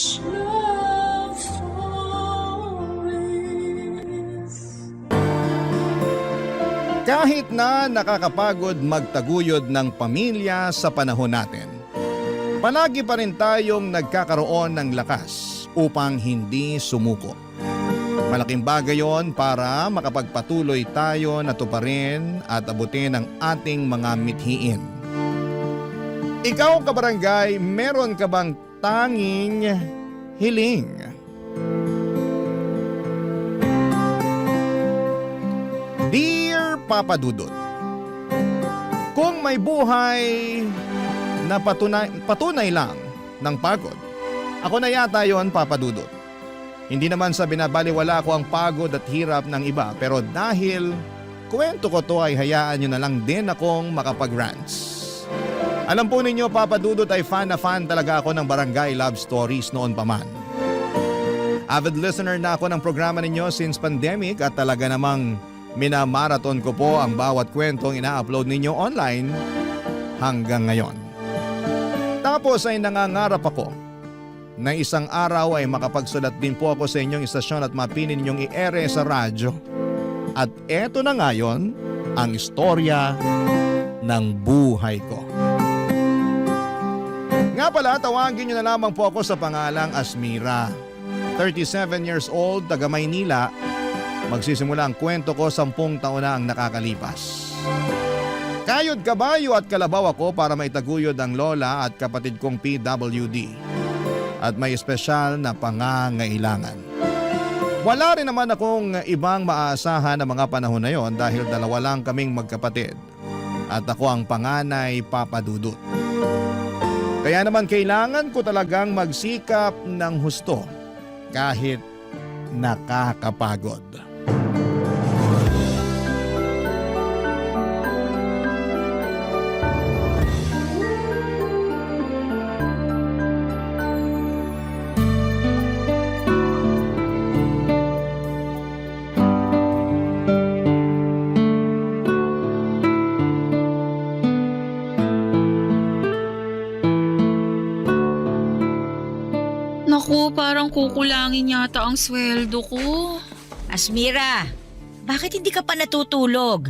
Love Stories. Kahit na nakakapagod magtaguyod ng pamilya sa panahon natin, palagi pa rin tayong nagkakaroon ng lakas upang hindi sumuko. Malaking bagay yon para makapagpatuloy tayo na tuparin at abutin ang ating mga mithiin. Ikaw, kabarangay, meron ka bang tanging hiling? Dear Papa Dudut, kung may buhay na patunay lang ng pagod, ako na yata yon, Papa Dudut. Hindi naman sa binabaliwala ko ang pagod at hirap ng iba, pero dahil kwento ko to ay hayaan nyo na lang din akong makapag-rants. Alam po ninyo, Papa Dudut, ay fan na fan talaga ako ng Barangay Love Stories noon pa man. Avid listener na ako ng programa ninyo since pandemic at talaga namang minamarathon ko po ang bawat kwentong ina-upload ninyo online hanggang ngayon. Tapos ay nangangarap ako na isang araw ay makapagsulat din po ako sa inyong istasyon at mapinin ninyong i-ere sa radyo. At eto na ngayon ang istorya ng buhay ko. Nga pala, tawagin niyo na lamang po ako sa pangalang Asmira. 37 years old, taga Maynila. Magsisimula ang kwento ko 10 taon na ang nakakalipas. Kayod, kabayo at kalabaw ako para maitaguyod ang lola at kapatid kong PWD. At may espesyal na pangangailangan. Wala rin naman akong ibang maaasahan na mga panahon na yon dahil dalawa lang kaming magkapatid. At ako ang panganay, Papa Dudut. Kaya naman kailangan ko talagang magsikap ng husto kahit nakakapagod. Naku, parang kukulangin yata ang sweldo ko. Asmira, bakit hindi ka pa natutulog?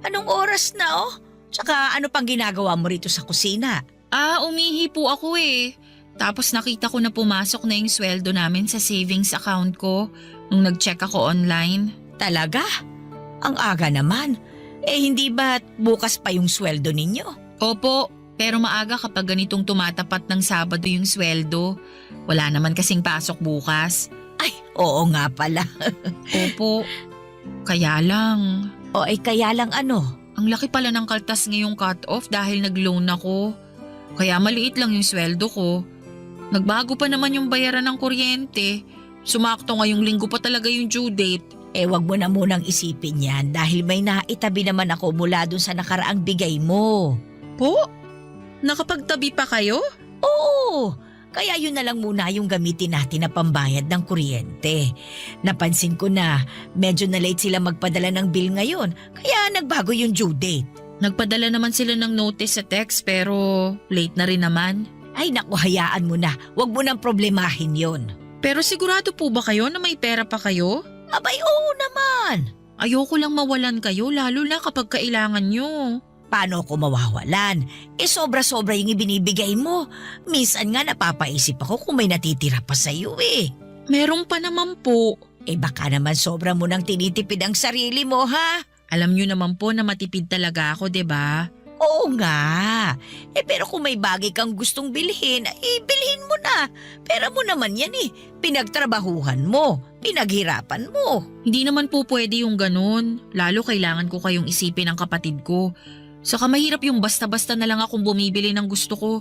Anong oras na Tsaka ano pang ginagawa mo rito sa kusina? Umihi po ako eh. Tapos nakita ko na pumasok na yung sweldo namin sa savings account ko nung nag-check ako online. Talaga? Ang aga naman. Hindi ba't bukas pa yung sweldo ninyo? Opo, pero maaga kapag ganitong tumatapat ng Sabado yung sweldo. Wala naman kasing pasok bukas. Ay, oo nga pala. Opo, kaya lang. Kaya lang ano? Ang laki pala ng kaltas ngayong cut-off dahil nag-loan ako. Kaya maliit lang yung sweldo ko. Nagbago pa naman yung bayaran ng kuryente. Sumakto ngayong linggo pa talaga yung due date. Wag mo na munang isipin yan dahil may naitabi naman ako mula dun sa nakaraang bigay mo. Po? Nakapagtabi pa kayo? Oo, kaya yun na lang muna yung gamitin natin na pambayad ng kuryente. Napansin ko na medyo na late sila magpadala ng bill ngayon, kaya nagbago yung due date. Nagpadala naman sila ng notice sa text pero late na rin naman. Ay naku, hayaan mo na, wag mo nang problemahin yon. Pero sigurado po ba kayo na may pera pa kayo? Abay, oo naman. Ayoko lang mawalan kayo lalo na kapag kailangan nyo. Paano ako mawawalan? Sobra-sobra yung ibinibigay mo. Minsan nga napapaisip ako kung may natitira pa sa'yo eh. Meron pa naman po. Baka naman sobra mo nang tinitipid ang sarili mo ha? Alam nyo naman po na matipid talaga ako, 'di ba? Oo nga. Pero kung may bagay kang gustong bilhin, bilhin mo na. Pera mo naman yan eh. Pinagtrabahuhan mo. Pinaghirapan mo. Hindi naman po pwede yung ganun. Lalo kailangan ko kayong isipin ng kapatid ko. Saka mahirap yung basta-basta na lang akong bumibili ng gusto ko.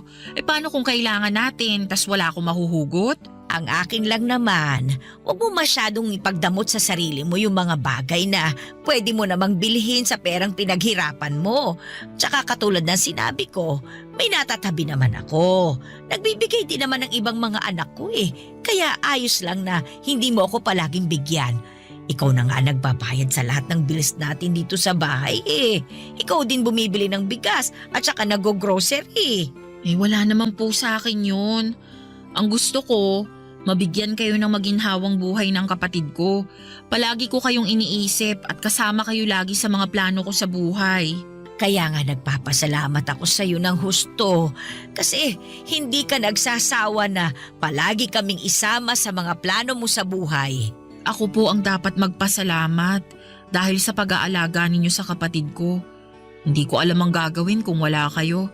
Paano kung kailangan natin tas wala akong mahuhugot? Ang akin lang naman, huwag mo masyadong ipagdamot sa sarili mo yung mga bagay na pwede mo namang bilhin sa perang pinaghirapan mo. Tsaka katulad ng sinabi ko, may natatabi naman ako. Nagbibigay din naman ng ibang mga anak ko eh. Kaya ayos lang na hindi mo ako palaging bigyan. Ikaw na nga nagbabayad sa lahat ng bills natin dito sa bahay eh. Ikaw din bumibili ng bigas at saka nag-grocery. Wala naman po sa akin yun. Ang gusto ko, Mabigyan kayo ng maginhawang buhay ng kapatid ko. Palagi ko kayong iniisip at kasama kayo lagi sa mga plano ko sa buhay. Kaya nga nagpapasalamat ako sa iyo ng husto kasi hindi ka nagsasawa na palagi kaming isama sa mga plano mo sa buhay. Ako po ang dapat magpasalamat dahil sa pag-aalaga ninyo sa kapatid ko. Hindi ko alam ang gagawin kung wala kayo.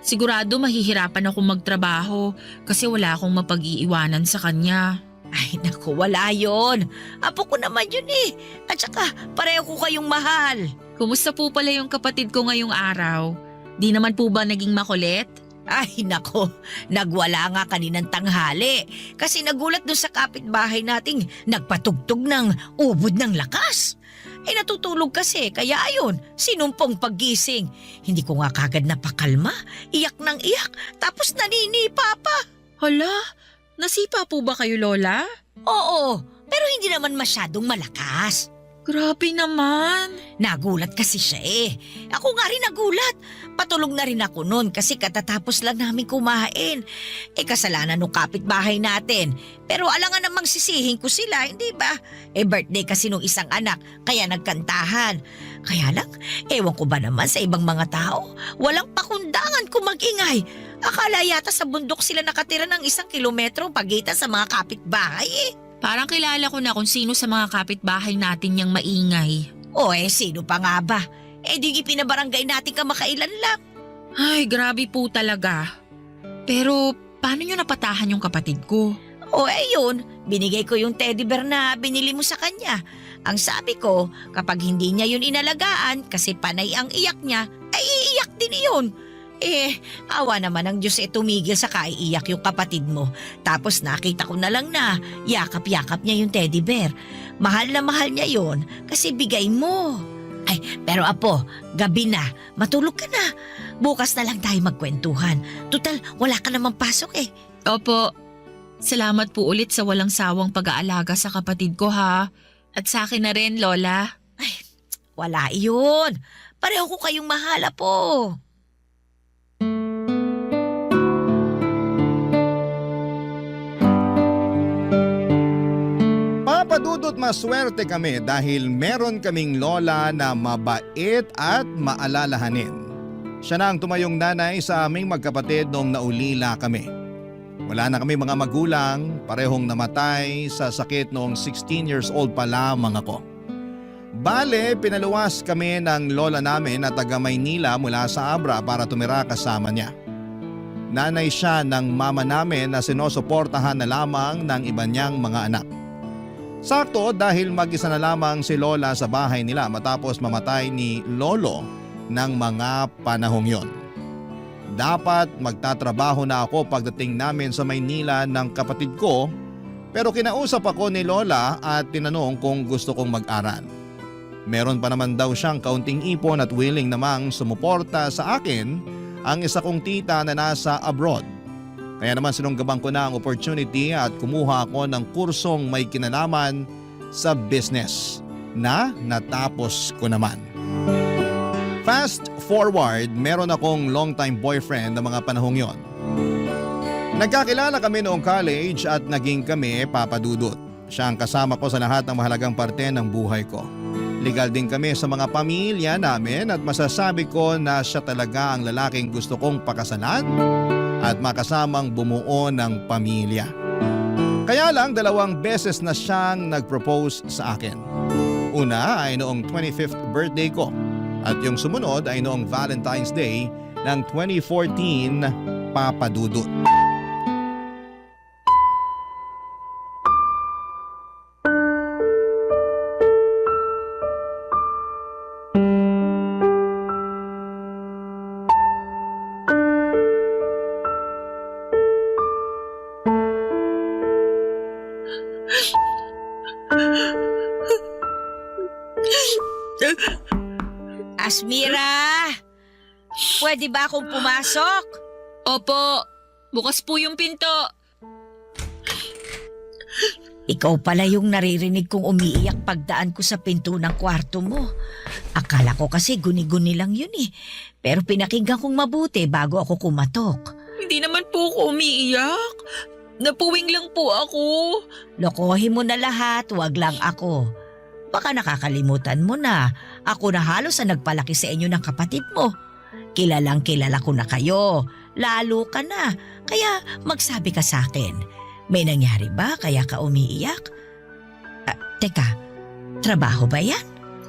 Sigurado mahihirapan akong magtrabaho kasi wala akong mapag-iiwanan sa kanya. Ay naku, wala yon. Apo ko naman yun eh. At saka pareho ko kayong mahal. Kumusta po pala yung kapatid ko ngayong araw? Di naman po ba naging makulit? Ay nako, nagwala nga kaninang tanghali kasi nagulat doon sa kapitbahay nating nagpatugtog ng ubod ng lakas. Natutulog kasi kaya ayun, sinumpong paggising. Hindi ko nga kagad napakalma, iyak ng iyak tapos naninipa pa. Hala, nasipa po ba kayo, Lola? Oo, pero hindi naman masyadong malakas. Grabe naman. Nagulat kasi siya eh. Ako nga rin nagulat. Patulog na rin ako noon kasi katatapos lang namin kumain. Kasalanan ng kapitbahay natin. Pero alangan namang sisihin ko sila, hindi ba? Birthday kasi nung isang anak, kaya nagkantahan. Kaya lang, ewan ko ba naman sa ibang mga tao, walang pakundangan kung mag-ingay. Akala yata sa bundok sila nakatira ng 1 kilometro pagitan sa mga kapitbahay eh. Parang kilala ko na kung sino sa mga kapitbahay natin yang maingay. O sino pa nga ba? Di pinabarangay natin kamakailan lang. Ay, grabe po talaga. Pero paano nyo napatahan yung kapatid ko? Yun, binigay ko yung teddy bear na binili mo sa kanya. Ang sabi ko, kapag hindi niya yun inalagaan kasi panay ang iyak niya, ay iiyak din yun. Awa naman ng Diyos tumigil sa kaiiyak yung kapatid mo. Tapos nakita ko na lang na yakap-yakap niya yung teddy bear. Mahal na mahal niya yun kasi bigay mo. Ay, pero apo, gabi na, matulog ka na. Bukas na lang tayo magkwentuhan. Tutal, wala ka namang pasok eh. Opo, salamat po ulit sa walang sawang pag-aalaga sa kapatid ko ha. At sa akin na rin, Lola. Wala yun. Pareho ko kayong mahala po. Papadudot maswerte kami dahil meron kaming lola na mabait at maalalahanin. Siya na ang tumayong nanay sa aming magkapatid noong naulila kami. Wala na kami mga magulang, parehong namatay sa sakit noong 16 years old pa lamang ako. Bale, pinaluwas kami ng lola namin na taga Maynila mula sa Abra para tumira kasama niya. Nanay siya ng mama namin na sinusuportahan na lamang ng iba niyang mga anak. Sakto dahil mag-isa na lamang si Lola sa bahay nila matapos mamatay ni Lolo ng mga panahong yon. Dapat magtatrabaho na ako pagdating namin sa Maynila ng kapatid ko pero kinausap ako ni Lola at tinanong kung gusto kong mag-aral. Meron pa naman daw siyang kaunting ipon at willing namang sumuporta sa akin ang isa kong tita na nasa abroad. Kaya naman sinunggaban ko na ang opportunity at kumuha ako ng kursong may kinalaman sa business na natapos ko naman. Fast forward, meron akong long-time boyfriend na mga panahong yon. Nagkakilala kami noong college at naging kami papadudot. Siya ang kasama ko sa lahat ng mahalagang parte ng buhay ko. Legal din kami sa mga pamilya namin at masasabi ko na siya talaga ang lalaking gusto kong pakasalan at makasamang bumuo ng pamilya. Kaya lang 2 beses na siyang nag-propose sa akin. Una ay noong 25th birthday ko at yung sumunod ay noong Valentine's Day ng 2014 papadudot. Asmira! Pwede ba akong pumasok? Opo, bukas po yung pinto. Ikaw pala yung naririnig kong umiiyak pagdaan ko sa pinto ng kwarto mo. Akala ko kasi guni-guni lang yun eh. Pero pinakinggan kong mabuti bago ako kumatok. Hindi naman po ako umiiyak. Napuwing lang po ako. Lokohin mo na lahat, wag lang ako. Baka nakakalimutan mo na, ako na halos ang nagpalaki sa inyo ng kapatid mo. Kilalang kilala ko na kayo, lalo ka na, kaya magsabi ka sa akin. May nangyari ba kaya ka umiiyak? Teka, trabaho ba yan?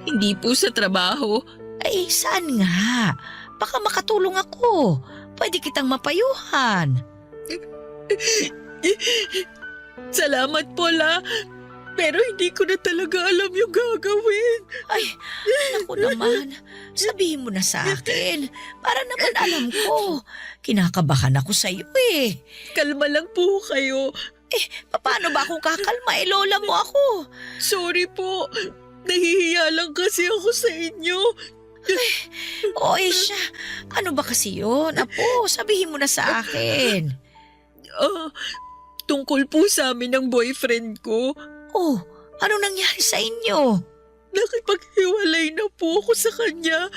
Hindi po sa trabaho. Ay, saan nga? Baka makatulong ako. Pwede kitang mapayuhan. Salamat po, La. Pero hindi ko na talaga alam yung gagawin. Ay, naku naman. Sabihin mo na sa akin. Para naman alam ko. Kinakabahan ako sa iyo eh. Kalma lang po kayo. Paano ba akong kakalma? Lola mo ako. Sorry po. Nahihiya lang kasi ako sa inyo. O siya, ano ba kasi yun? Apo, sabihin mo na sa akin. Tungkol po sa amin ng boyfriend ko. Oh, anong nangyari sa inyo? Nakipaghiwalay na po ako sa kanya.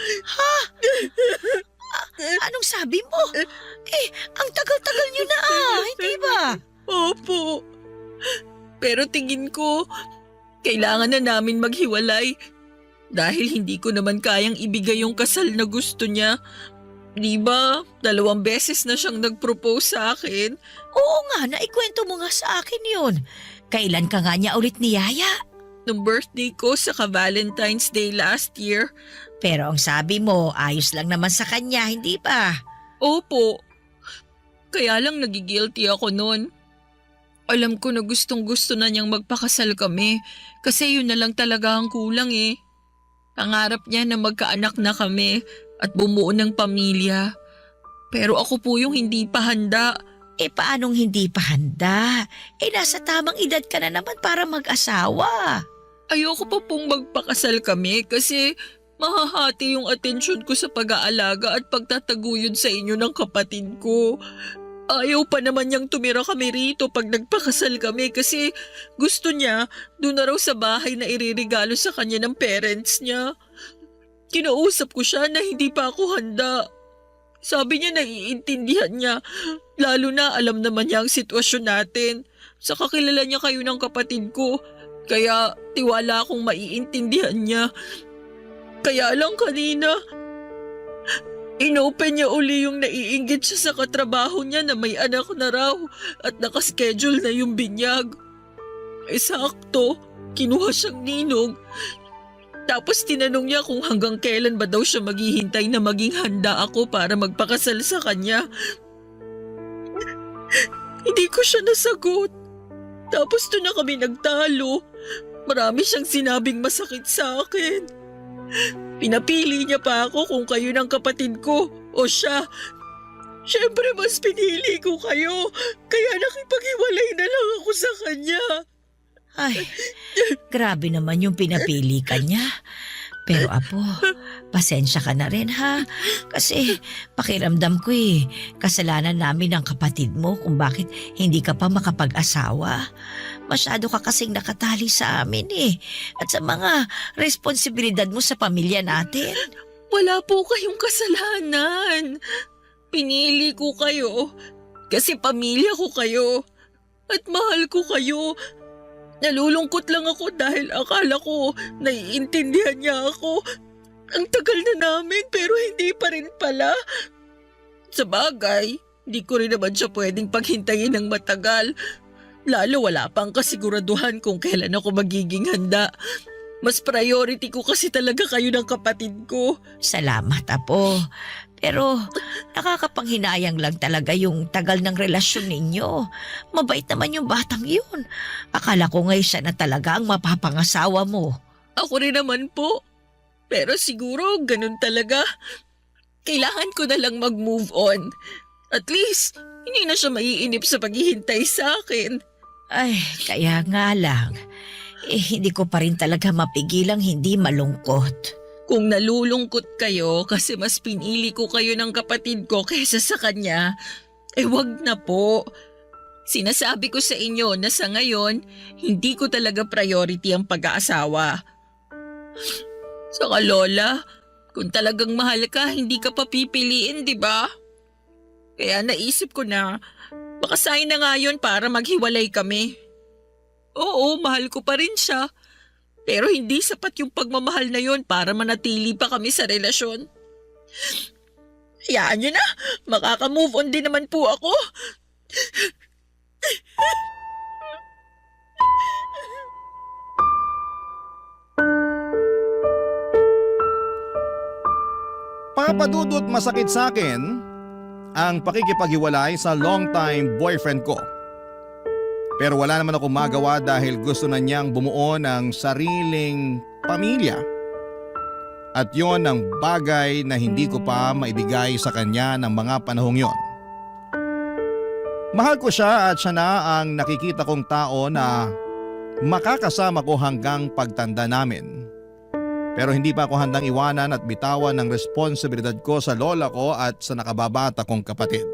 Anong sabi mo? Ang tagal-tagal nyo na, hindi ba? Opo. Pero tingin ko, kailangan na namin maghiwalay. Dahil hindi ko naman kayang ibigay yung kasal na gusto niya. Di ba? 2 beses na siyang nag-propose sa akin. Oo nga, naikwento mo nga sa akin yun. Kailan ka nga niya ulit niyaya? Nung birthday ko sa Valentine's Day last year. Pero ang sabi mo, ayos lang naman sa kanya, hindi ba? Opo. Kaya lang nagigilty ako noon. Alam ko na gustong-gusto na niyang magpakasal kami kasi yun na lang talaga ang kulang eh. Pangarap niya na magkaanak na kami at bumuo ng pamilya. Pero ako po yung hindi pa handa. Paanong hindi pa handa? Nasa tamang edad ka na naman para mag-asawa. Ayoko pa pong magpakasal kami kasi mahahati yung atensyon ko sa pag-aalaga at pagtataguyod sa inyo ng kapatid ko. Ayaw pa naman niyang tumira kami rito pag nagpakasal kami kasi gusto niya doon na raw sa bahay na iririgalo sa kanya ng parents niya. Kinausap ko siya na hindi pa ako handa. Sabi niya naiintindihan niya, lalo na alam naman niya ang sitwasyon natin. Saka kilala niya kayo ng kapatid ko, kaya tiwala akong maiintindihan niya. Kaya lang kanina, inopen niya uli yung naiinggit siya sa katrabaho niya na may anak na raw at nakaschedule na yung binyag. Sakto, kinuha siyang ninong. Tapos tinanong niya kung hanggang kailan ba daw siya maghihintay na maging handa ako para magpakasal sa kanya. Hindi ko siya nasagot. Tapos doon na kami nagtalo. Marami siyang sinabing masakit sa akin. Pinapili niya pa ako kung kayo ng kapatid ko o siya. Siyempre mas pinili ko kayo. Kaya nakipaghiwalay na lang ako sa kanya. Ay, grabe naman yung pinapili ka niya. Pero apo, pasensya ka na rin ha. Kasi pakiramdam ko kasalanan namin ng kapatid mo kung bakit hindi ka pa makapag-asawa. Masyado ka kasing nakatali sa amin at sa mga responsibilidad mo sa pamilya natin. Wala po kayong kasalanan. Pinili ko kayo kasi pamilya ko kayo at mahal ko kayo. Nalulungkot lang ako dahil akala ko naiintindihan niya ako. Ang tagal na namin pero hindi pa rin pala. Sa bagay, hindi ko rin naman siya pwedeng paghintayin ng matagal. Lalo wala pang kasiguraduhan kung kailan ako magiging handa. Mas priority ko kasi talaga kayo ng kapatid ko. Salamat, apo. Pero nakakapanghinayang lang talaga yung tagal ng relasyon ninyo. Mabait naman yung batang yun. Akala ko ngayon siya na talaga ang mapapangasawa mo. Ako rin naman po. Pero siguro ganun talaga. Kailangan ko na lang mag-move on. At least, hindi na siya maiinip sa paghihintay sa akin. Ay, kaya nga lang. Hindi ko pa rin talaga mapigilang hindi malungkot. Kung nalulungkot kayo kasi mas pinili ko kayo ng kapatid ko kaysa sa kanya, wag na po. Sinasabi ko sa inyo na sa ngayon, hindi ko talaga priority ang pag-aasawa. Saka Lola, kung talagang mahal ka, hindi ka pa pipiliin, di ba? Kaya naisip ko na Baka sign na nga yun para maghiwalay kami. Oo, mahal ko pa rin siya. Pero hindi sapat yung pagmamahal na yun para manatili pa kami sa relasyon. Hayaan nyo na, makaka-move on din naman po ako. Papadudot, masakit sa akin ang pakikipaghiwalay sa long-time boyfriend ko. Pero wala naman akong magawa dahil gusto na niyang bumuo ng sariling pamilya. At yon ang bagay na hindi ko pa maibigay sa kanya ng mga panahong yon. Mahal ko siya at siya na ang nakikita kong tao na makakasama ko hanggang pagtanda namin. Pero hindi pa ako handang iwanan at bitawan ng responsibilidad ko sa lola ko at sa nakababata kong kapatid.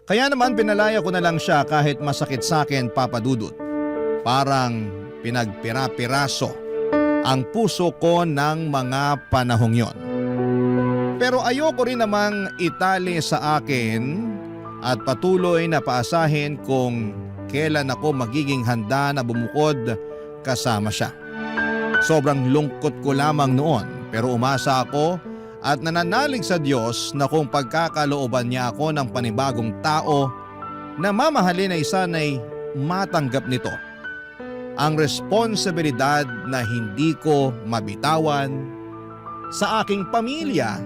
Kaya naman pinalaya ko na lang siya kahit masakit sa akin, Papa Dudut. Parang pinagpira-piraso ang puso ko ng mga panahong yon. Pero ayoko rin namang itali sa akin at patuloy na paasahin kung kailan ako magiging handa na bumukod kasama siya. Sobrang lungkot ko lamang noon pero umasa ako at nananalig sa Diyos na kung pagkakalooban niya ako ng panibagong tao na mamahalin ay sana'y matanggap nito ang responsibilidad na hindi ko mabitawan sa aking pamilya,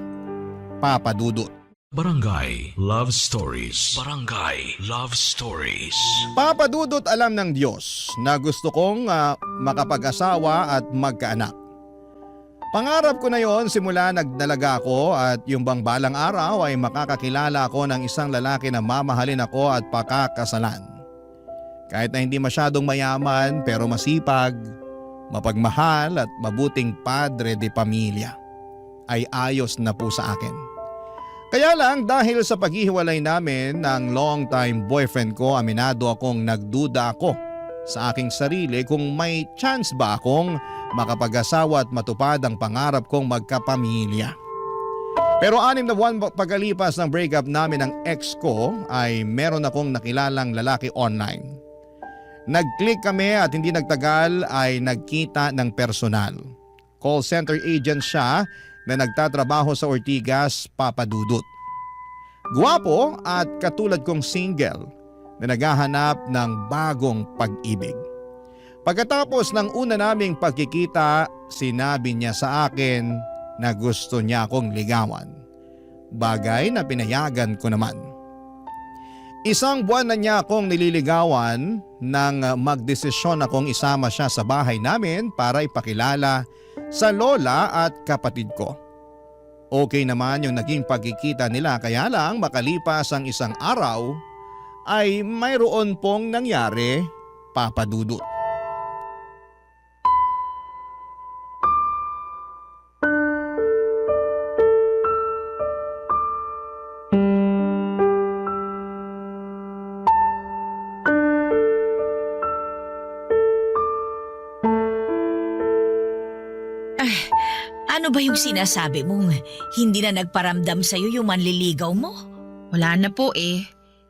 Papa Dudut. Barangay Love Stories. Barangay Love Stories. Papa Dudut, alam ng Diyos na gusto kong makapag-asawa at magkaanak. Pangarap ko na yon simula nagdalaga ako at yung bang balang araw ay makakakilala ako ng isang lalaki na mamahalin ako at pakakasalan. Kahit na hindi masyadong mayaman pero masipag, mapagmahal at mabuting padre de pamilya, ay ayos na po sa akin. Kaya lang dahil sa paghihiwalay namin ng long-time boyfriend ko, aminado akong nagduda ako sa aking sarili kung may chance ba akong makapag-asawa at matupad ang pangarap kong magkapamilya. Pero 6 na buwan pagkalipas ng breakup namin ng ex ko ay meron akong nakilalang lalaki online. Nag-click kami at hindi nagtagal ay nagkita ng personal. Call center agent siya na nagtatrabaho sa Ortigas, Papa Dudut. Guwapo at katulad kong single na naghahanap ng bagong pag-ibig. Pagkatapos ng una naming pagkikita, sinabi niya sa akin na gusto niya akong ligawan. Bagay na pinayagan ko naman. 1 buwan na niya akong nililigawan nang magdesisyon akong isama siya sa bahay namin para ipakilala sa lola at kapatid ko. Okay naman yung naging pagkikita nila, kaya lang makalipas ang 1 araw ay mayroon pong nangyari, Papa Dudut. Ano ba yung sinasabi mong hindi na nagparamdam sa'yo yung manliligaw mo? Wala na po eh.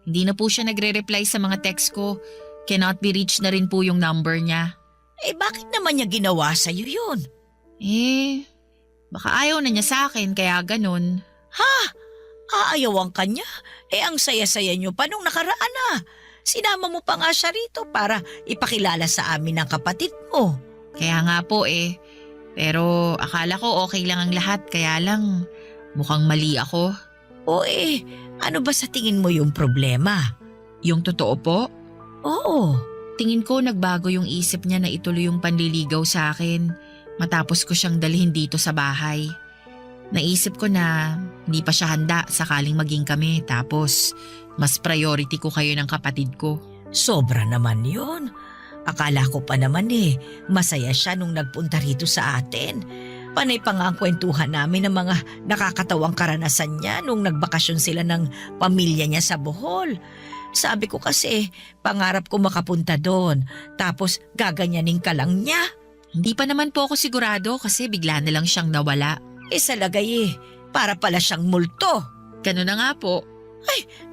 Hindi na po siya nagre-reply sa mga text ko. Cannot be reached na rin po yung number niya. Bakit naman niya ginawa sa'yo yun? Baka ayaw na niya sa akin kaya ganun. Aayawan ka niya? Ang saya-saya niyo pa nung nakaraan na. Sinama mo pa nga siya rito para ipakilala sa amin ng kapatid mo. Kaya nga po eh. Pero akala ko okay lang ang lahat, kaya lang mukhang mali ako. Ano ba sa tingin mo yung problema? Yung totoo po? Oo. Tingin ko nagbago yung isip niya na ituloy yung panliligaw sa akin matapos ko siyang dalhin dito sa bahay. Naisip ko na hindi pa siya handa sakaling maging kami, tapos mas priority ko kayo ng kapatid ko. Sobra naman yun. Akala ko pa naman masaya siya nung nagpunta rito sa atin. Panay pa nga ang kwentuhan namin ng mga nakakatawang karanasan niya nung nagbakasyon sila ng pamilya niya sa Bohol. Sabi ko kasi, pangarap ko makapunta doon, tapos gaganyanin ka lang niya. Hindi pa naman po ako sigurado kasi bigla na lang siyang nawala. Sa lagay para pala siyang multo. Ganun na nga po.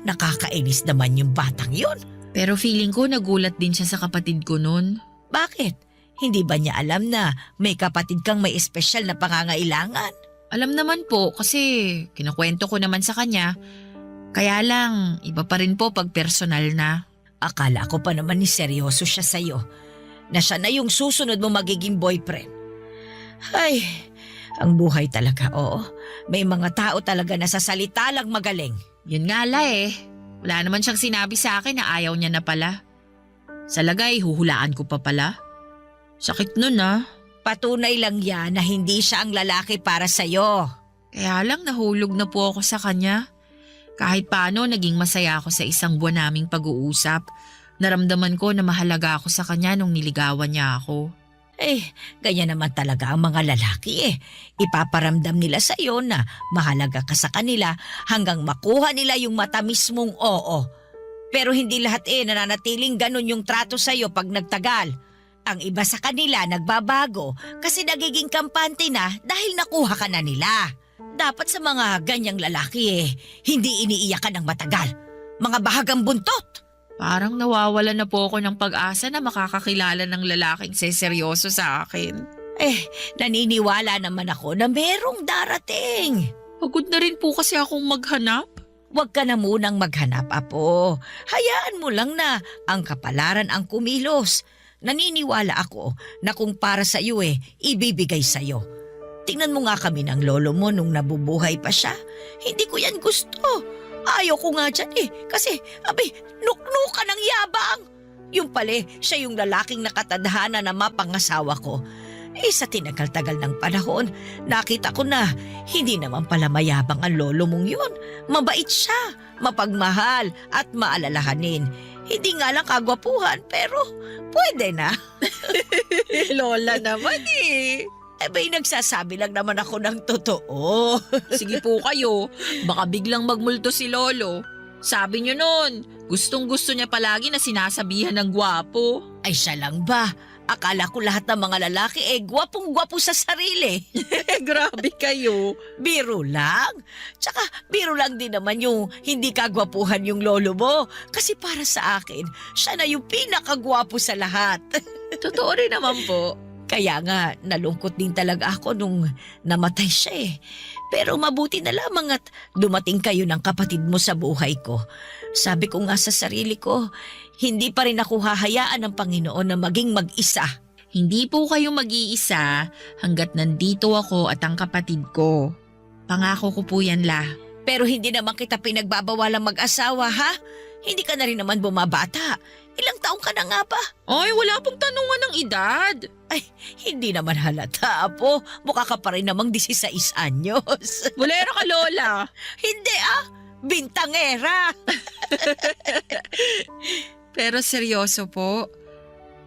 Nakakainis naman yung batang yun. Pero feeling ko nagulat din siya sa kapatid ko nun. Bakit? Hindi ba niya alam na may kapatid kang may espesyal na pangangailangan? Alam naman po kasi kinakwento ko naman sa kanya. Kaya lang, iba pa rin po pag personal na. Akala ko pa naman ni seryoso siya sa'yo. Na siya na yung susunod mo magiging boyfriend. Ay, ang buhay talaga, oo. May mga tao talaga na sa salita lang magaling. Yun nga la eh. Wala naman siyang sinabi sa akin na ayaw niya na pala. Sa lagay, huhulaan ko pa pala. Sakit nun ah. Patunay lang yan na hindi siya ang lalaki para sa'yo. Kaya lang nahulog na po ako sa kanya. Kahit paano naging masaya ako sa isang buwan naming pag-uusap. Naramdaman ko na mahalaga ako sa kanya nung niligawan niya ako. Ganyan naman talaga ang mga lalaki eh. Ipaparamdam nila sa iyo na mahalaga ka sa kanila hanggang makuha nila yung matamis mong oo. Pero hindi lahat nananatiling ganun yung trato sa iyo pag nagtagal. Ang iba sa kanila nagbabago kasi nagiging kampante na dahil nakuha ka na nila. Dapat sa mga ganyang lalaki hindi iniiyakan ng matagal. Mga bahagang buntot. Parang nawawala na po ako ng pag-asa na makakakilala ng lalaking seseryoso sa akin. Naniniwala naman ako na merong darating. Pagod na rin po kasi akong maghanap. Huwag ka na munang maghanap, Apo. Hayaan mo lang na ang kapalaran ang kumilos. Naniniwala ako na kung para sa iyo ibibigay sa iyo. Tingnan mo nga kami ng lolo mo nung nabubuhay pa siya. Hindi ko yan gusto. Ayaw ko nga dyan kasi nuknuka ng yabang. Yung pala siya yung lalaking nakatadhana na mapangasawa ko. Sa tinagal-tagal ng panahon, nakita ko na hindi naman pala mayabang ang lolo mong yun. Mabait siya, mapagmahal at maalalahanin. Hindi nga lang kagwapuhan pero pwede na. Lola naman Nagsasabi lang naman ako ng totoo. Sige po kayo, baka biglang magmulto si Lolo. Sabi niyo nun, gustong-gusto niya palagi na sinasabihan ng gwapo. Ay siya lang ba? Akala ko lahat ng mga lalaki gwapong-gwapo sa sarili. Grabe kayo. Biro lang. Tsaka biro lang din naman yung hindi kagwapuhan yung lolo mo. Kasi para sa akin, siya na yung pinakagwapo sa lahat. Totoo rin naman po. Kaya nga, nalungkot din talaga ako nung namatay siya Pero mabuti na lamang at dumating kayo ng kapatid mo sa buhay ko. Sabi ko nga sa sarili ko, hindi pa rin ako hahayaan ng Panginoon na maging mag-isa. Hindi po kayo mag-iisa hanggat nandito ako at ang kapatid ko. Pangako ko po yan la. Pero hindi naman kita pinagbabawalang mag-asawa ha? Hindi ka na rin naman bumabata. Ilang taong ka na nga ba? Ay, wala pong tanungan ng edad. Hindi naman halata, Apo. Mukha ka pa rin namang 16 anyos. Bulero ka, Lola. Hindi bintangera. Pero seryoso po.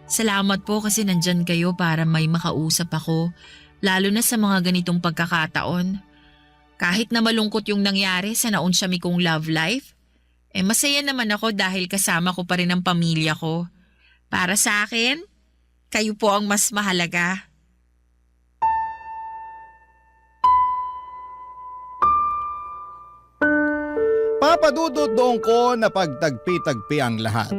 Salamat po kasi nandyan kayo para may makausap ako. Lalo na sa mga ganitong pagkakataon. Kahit na malungkot yung nangyari sa naunsyami kong love life, masaya naman ako dahil kasama ko pa rin ang pamilya ko. Para sa akin, kayo po ang mas mahalaga. Papadudot doon ko na pagtagpi-tagpi ang lahat.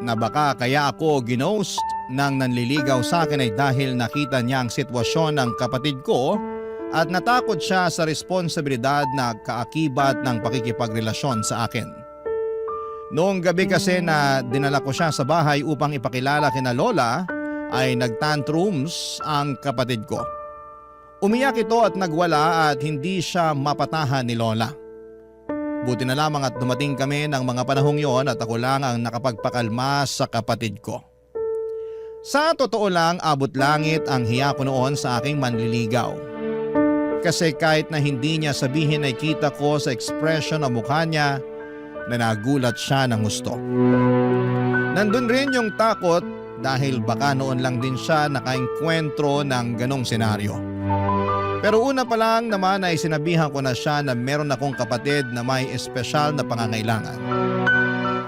Na baka kaya ako ginost nang nanliligaw sa akin ay dahil nakita niya ang sitwasyon ng kapatid ko at natakot siya sa responsibilidad na kaakibat ng pakikipagrelasyon sa akin. Noong gabi kasi na dinala ko siya sa bahay upang ipakilala kina Lola ay nagtantrums ang kapatid ko. Umiyak ito at nagwala at hindi siya mapatahan ni Lola. Buti na lamang at dumating kami ng mga panahong yon at ako lang ang nakapagpakalma sa kapatid ko. Sa totoo lang, abot langit ang hiya ko noon sa aking manliligaw. Kasi kahit na hindi niya sabihin ay kita ko sa ekspresyon ng mukha niya na nagulat siya ng gusto. Nandun rin yung takot dahil baka noon lang din siya nakaengkwentro ng ganong senaryo. Pero una pa lang naman ay sinabihan ko na siya na meron akong kapatid na may espesyal na pangangailangan.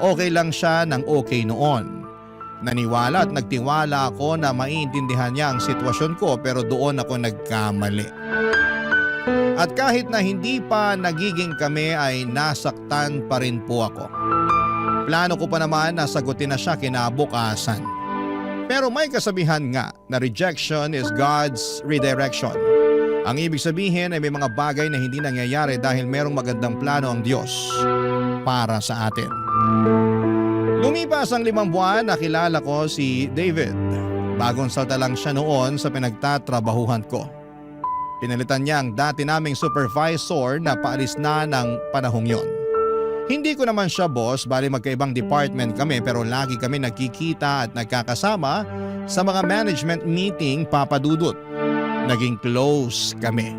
Okay lang siya ng okay noon. Naniwala at nagtiwala ako na maiintindihan niya ang sitwasyon ko pero doon ako nagkamali. At kahit na hindi pa nagiging kami ay nasaktan pa rin po ako. Plano ko pa naman na sagutin na siya kinabukasan. Pero may kasabihan nga na rejection is God's redirection. Ang ibig sabihin ay may mga bagay na hindi nangyayari dahil merong magandang plano ang Diyos para sa atin. Lumipas ang 5 buwan, nakilala ko si David. Bagong salta lang siya noon sa pinagtatrabahuhan ko. Pinalitan niya ang dati naming supervisor na paalis na ng panahong yon. Hindi ko naman siya boss, bali magkaibang department kami pero lagi kami nagkikita at nagkakasama sa mga management meeting, Papa Dudut. Naging close kami.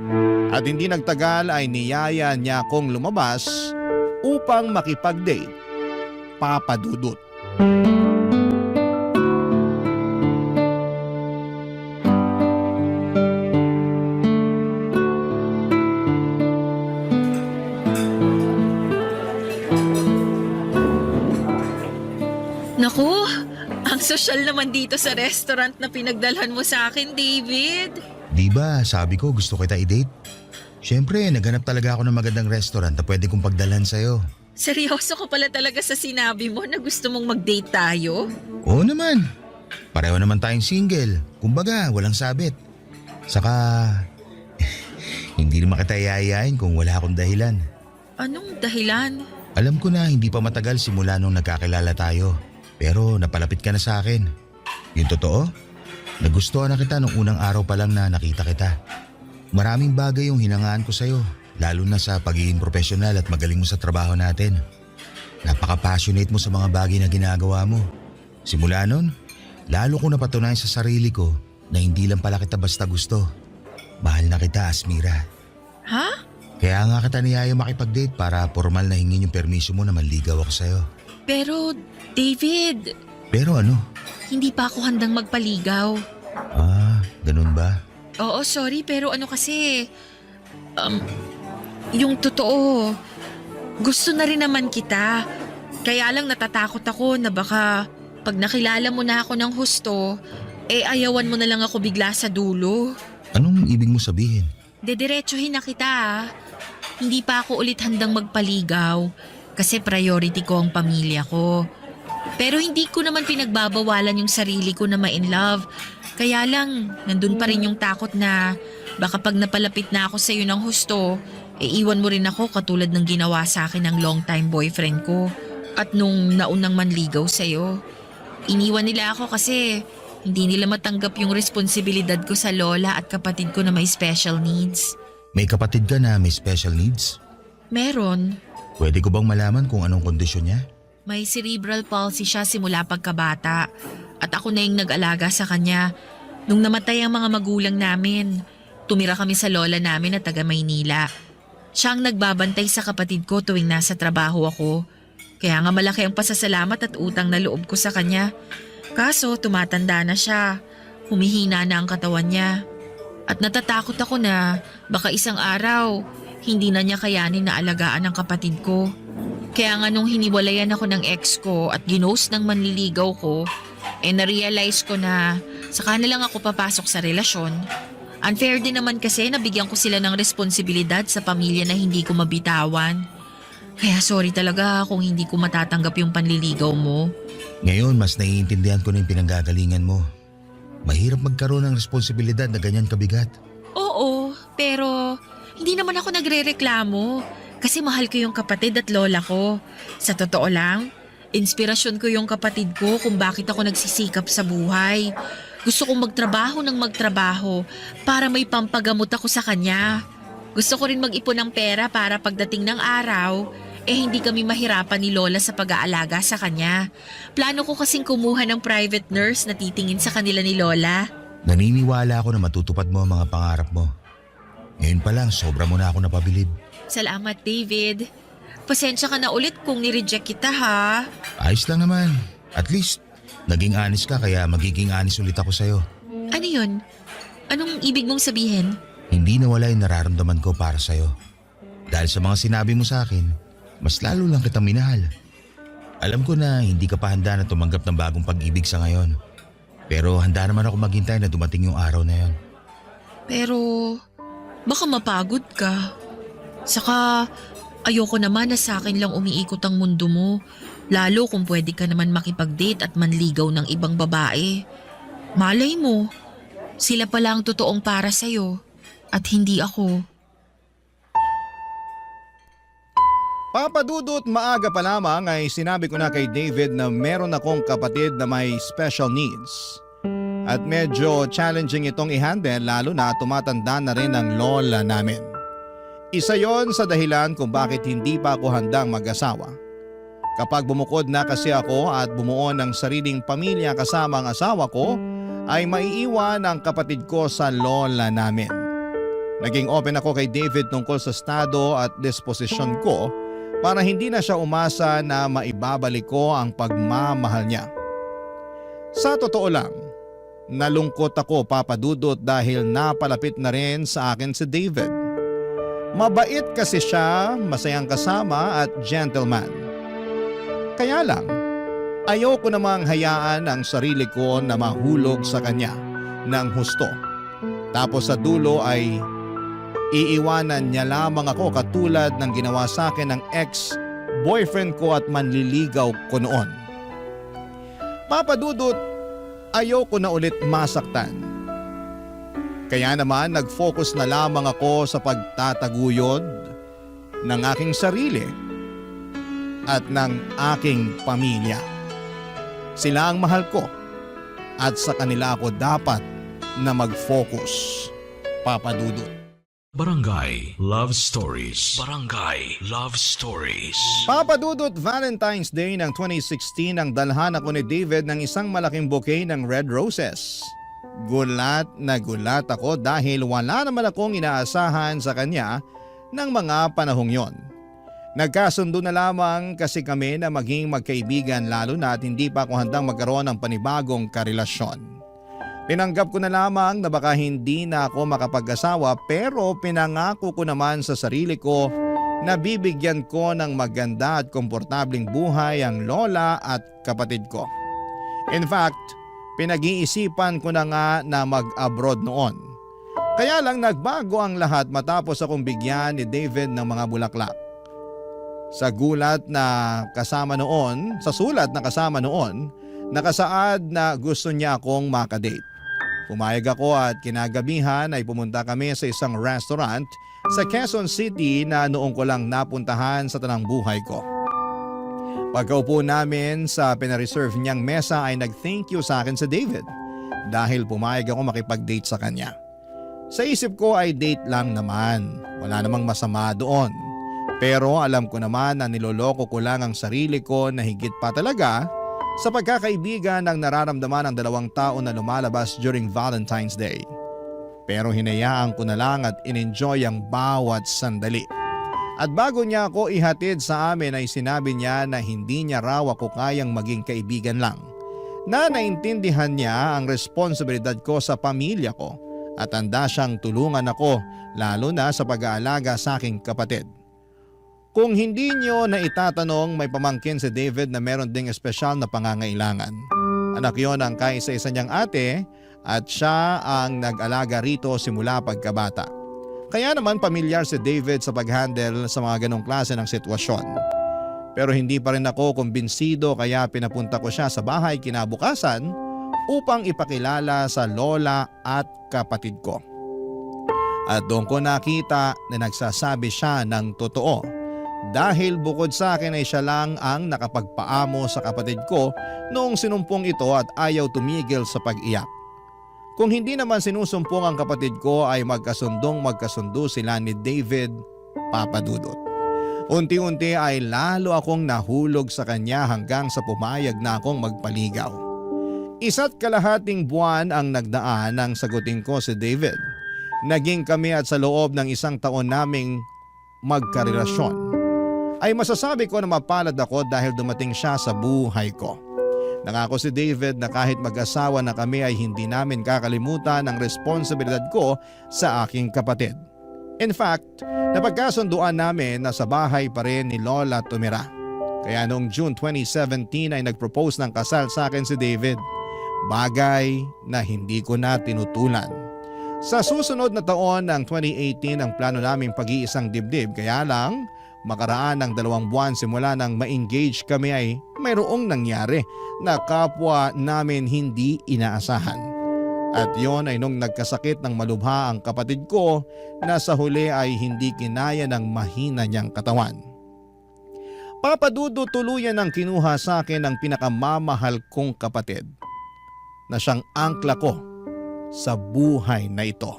At hindi nagtagal ay niyaya niya akong lumabas upang makipag-date, Papa Dudut. Naku, ang sosyal naman dito sa restaurant na pinagdalhan mo sa akin, David. Di ba, sabi ko gusto kita i-date? Siyempre, naghanap talaga ako ng magandang restaurant na pwede kong pagdalhan sa'yo. Seryoso ka pala talaga sa sinabi mo na gusto mong mag-date tayo? Oo naman. Pareho naman tayong single. Kumbaga, walang sabit. Saka, hindi naman kita yayain kung wala akong dahilan. Anong dahilan? Alam ko na hindi pa matagal simula nung nagkakilala tayo. Pero napalapit ka na sa akin. Yung totoo, nagustuhan na kita nung unang araw pa lang na nakita kita. Maraming bagay yung hinangaan ko sa'yo, lalo na sa pagiging profesional at magaling mo sa trabaho natin. Napaka-passionate mo sa mga bagay na ginagawa mo. Simula nun, lalo ko napatunayan sa sarili ko na hindi lang pala kita basta gusto. Mahal na kita, Asmira. Ha? Kaya nga kita niyaya makipag-date para formal na hingin yung permiso mo na manligaw ako sa'yo. Pero, David, Pero ano? hindi pa ako handang magpaligaw. Ah, ganun ba? Oo, sorry, pero ano kasi, yung totoo, gusto na rin naman kita. Kaya lang natatakot ako na baka pag nakilala mo na ako ng husto, ayawan mo na lang ako bigla sa dulo. Anong ibig mo sabihin? Dediretsuhin na kita ah. Hindi pa ako ulit handang magpaligaw kasi priority ko ang pamilya ko. Pero hindi ko naman pinagbabawalan yung sarili ko na ma-in love. Kaya lang, nandun pa rin yung takot na baka pag napalapit na ako sa iyo ng husto, iwan mo rin ako katulad ng ginawa sa akin ng long-time boyfriend ko at nung naunang manligaw sa iyo. Iniwan nila ako kasi hindi nila matanggap yung responsibilidad ko sa lola at kapatid ko na may special needs. May kapatid ka na may special needs? Meron. Pwede ko bang malaman kung anong kondisyon niya? May cerebral palsy siya simula pagkabata at ako na yung nag-alaga sa kanya. Nung namatay ang mga magulang namin, tumira kami sa lola namin na taga Maynila. Siya ang nagbabantay sa kapatid ko tuwing nasa trabaho ako. Kaya nga malaki ang pasasalamat at utang na loob ko sa kanya. Kaso tumatanda na siya, humihina na ang katawan niya. At natatakot ako na baka isang araw hindi na niya kayanin na alagaan ang kapatid ko. Kaya nga nung hiniwalayan ako ng ex ko at ginost ng manliligaw ko, na-realize ko na saka na lang ako papasok sa relasyon. Unfair din naman kasi nabigyan ko sila ng responsibilidad sa pamilya na hindi ko mabitawan. Kaya sorry talaga kung hindi ko matatanggap yung panliligaw mo. Ngayon, mas naiintindihan ko na yung pinanggagalingan mo. Mahirap magkaroon ng responsibilidad na ganyan kabigat. Oo, pero hindi naman ako nagrereklamo kasi mahal ko yung kapatid at lola ko. Sa totoo lang, inspirasyon ko yung kapatid ko kung bakit ako nagsisikap sa buhay. Gusto kong magtrabaho ng magtrabaho para may pampagamot ako sa kanya. Gusto ko rin mag-ipon ng pera para pagdating ng araw, hindi kami mahirapan ni Lola sa pag-aalaga sa kanya. Plano ko kasing kumuha ng private nurse na titingin sa kanila ni Lola. Naniniwala ako na matutupad mo ang mga pangarap mo. Ngayon pa lang, sobra mo na ako napabilib. Salamat, David. Pasensya ka na ulit kung nireject kita ha. Ayos lang naman. At least, naging honest ka kaya magiging honest ulit ako sa'yo. Ano yun? Anong ibig mong sabihin? Hindi nawala yung nararamdaman ko para sa'yo. Dahil sa mga sinabi mo sa akin, mas lalo lang kitang minahal. Alam ko na hindi ka pa handa na tumanggap ng bagong pag-ibig sa ngayon. Pero handa naman ako maghintay na dumating yung araw na yon. Pero Baka mapagod ka. Saka ayoko naman na sa akin lang umiikot ang mundo mo. Lalo kung pwede ka naman makipag-date at manligaw ng ibang babae. Malay mo, sila pala ang totoong para sa'yo at hindi ako. Papa Dudut, maaga pa lamang ay sinabi ko na kay David na meron akong kapatid na may special needs. At medyo challenging itong i-handle lalo na tumatanda na rin ang lola namin. Isa yon sa dahilan kung bakit hindi pa ako handang mag-asawa. Kapag bumukod na kasi ako at bumuo ng sariling pamilya kasama ang asawa ko, ay maiiwan ang kapatid ko sa lola namin. Naging open ako kay David tungkol sa estado at disposisyon ko para hindi na siya umasa na maibabalik ko ang pagmamahal niya. Sa totoo lang, nalungkot ako, Papa Dudut, dahil napalapit na rin sa akin si David. Mabait kasi siya, masayang kasama at gentleman. Kaya lang, ayoko namang hayaan ang sarili ko na mahulog sa kanya ng husto. Tapos sa dulo ay iiwanan niya lamang ako katulad ng ginawa sa akin ng ex-boyfriend ko at manliligaw ko noon. Papa Dudut, ayoko na ulit masaktan. Kaya naman nag-focus na lamang ako sa pagtataguyod ng aking sarili at ng aking pamilya. Sila ang mahal ko at sa kanila ako dapat na mag-focus, Papa Dudut. Barangay Love Stories. Barangay Love Stories. Papa Dudut, Valentine's Day ng 2016 nang dalhan ako ni David ng isang malaking bouquet ng red roses. Gulat na gulat ako dahil wala naman akong inaasahan sa kanya ng mga panahong yon. Nagkasundo na lamang kasi kami na maging magkaibigan lalo na at hindi pa ako handang magkaroon ng panibagong karelasyon. Tinanggap ko na lamang na baka hindi na ako makapag-asawa pero pinangako ko naman sa sarili ko na bibigyan ko ng maganda at komportabling buhay ang lola at kapatid ko. In fact, pinag-iisipan ko na nga na mag-abroad noon. Kaya lang nagbago ang lahat matapos akong bigyan ni David ng mga bulaklak. Sa sulat na kasama noon, nakasaad na gusto niya akong makadate. Pumayag ako at kinagabihan ay pumunta kami sa isang restaurant sa Quezon City na noong ko lang napuntahan sa tanang buhay ko. Pagkaupo namin sa pinareserve niyang mesa ay nag-thank you sa akin si David dahil pumayag ako makipag-date sa kanya. Sa isip ko ay date lang naman, wala namang masama doon. Pero alam ko naman na niloloko ko lang ang sarili ko na higit pa talaga sa pagkakaibigan ng nararamdaman ng dalawang tao na lumalabas during Valentine's Day. Pero hinayaan ko na lang at in-enjoy ang bawat sandali. At bago niya ako ihatid sa amin ay sinabi niya na hindi niya raw ako kayang maging kaibigan lang. Na naintindihan niya ang responsibilidad ko sa pamilya ko at handa siyang tulungan ako lalo na sa pag-aalaga sa aking kapatid. Kung hindi niyo na itatanong, may pamangkin si David na meron ding espesyal na pangangailangan. Anak yon ang kaisa-isa niyang ate at siya ang nag-alaga rito simula pagkabata. Kaya naman pamilyar si David sa pag-handle sa mga ganong klase ng sitwasyon. Pero hindi pa rin ako kumbinsido kaya pinapunta ko siya sa bahay kinabukasan upang ipakilala sa lola at kapatid ko. At doon ko nakita na nagsasabi siya ng totoo. Dahil bukod sa akin ay siya lang ang nakapagpaamo sa kapatid ko noong sinumpong ito at ayaw tumigil sa pag-iyak. Kung hindi naman sinusumpong ang kapatid ko ay magkasundo sila ni David, Papa Dudut. Unti-unti ay lalo akong nahulog sa kanya hanggang sa pumayag na akong magpaligaw. 1.5 buwan ang nagdaan nang sagutin ko si David. Naging kami at sa loob ng 1 taon naming magkarelasyon ay masasabi ko na mapalad ako dahil dumating siya sa buhay ko. Nangako si David na kahit mag-asawa na kami ay hindi namin kakalimutan ang responsibilidad ko sa aking kapatid. In fact, napagkasunduan namin na sa bahay pa rin ni Lola tumira. Kaya noong June 2017 ay nag-propose ng kasal sa akin si David. Bagay na hindi ko na tinutulan. Sa susunod na taon ng 2018 ang plano naming pag-iisang dibdib, kaya lang makaraan ng 2 buwan simula nang ma-engage kami ay mayroong nangyari na kapwa namin hindi inaasahan. At yon ay nung nagkasakit ng malubha ang kapatid ko na sa huli ay hindi kinaya ng mahina niyang katawan. Papa Dudo, tuluyan ang kinuha sa akin ang pinakamamahal kong kapatid na siyang angkla ko sa buhay na ito.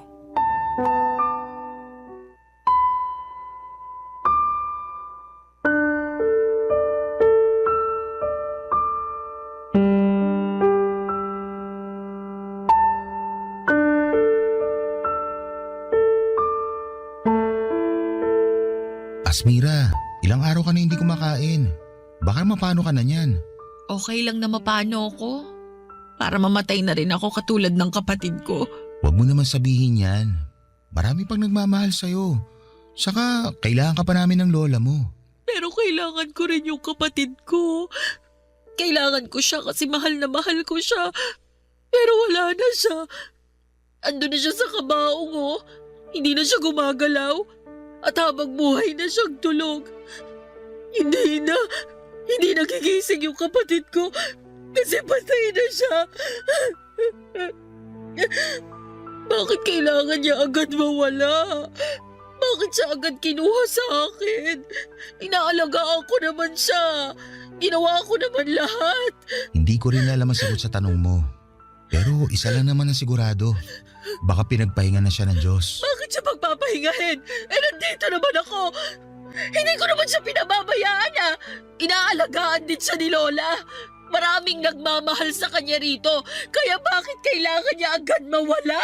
Asmira, ilang araw ka na hindi kumakain. Baka mapano ka na niyan. Okay lang na mapano ako. Para mamatay na rin ako katulad ng kapatid ko. Huwag mo naman sabihin yan. Marami pang nagmamahal sa'yo. Saka kailangan ka pa namin ng lola mo. Pero kailangan ko rin yung kapatid ko. Kailangan ko siya kasi mahal na mahal ko siya. Pero wala na siya. Ando na siya sa kabaong oh. Hindi na siya gumagalaw. At habang buhay na siyang tulog. Hindi nagigising yung kapatid ko. Kasi patay na siya. Bakit kailangan niya agad mawala? Bakit siya agad kinuha sa akin? Inaalagaan ko naman siya. Ginawa ko naman lahat. Hindi ko rin alam ang sagot sa tanong mo. Pero isa lang naman ang sigurado. Baka pinagpahinga na siya ng Diyos. Bakit siya pagpapahingahin? Nandito naman ako. Hindi ko naman siya pinababayaan ah. Inaalagaan din siya ni Lola. Maraming nagmamahal sa kanya rito. Kaya bakit kailangan niya agad mawala?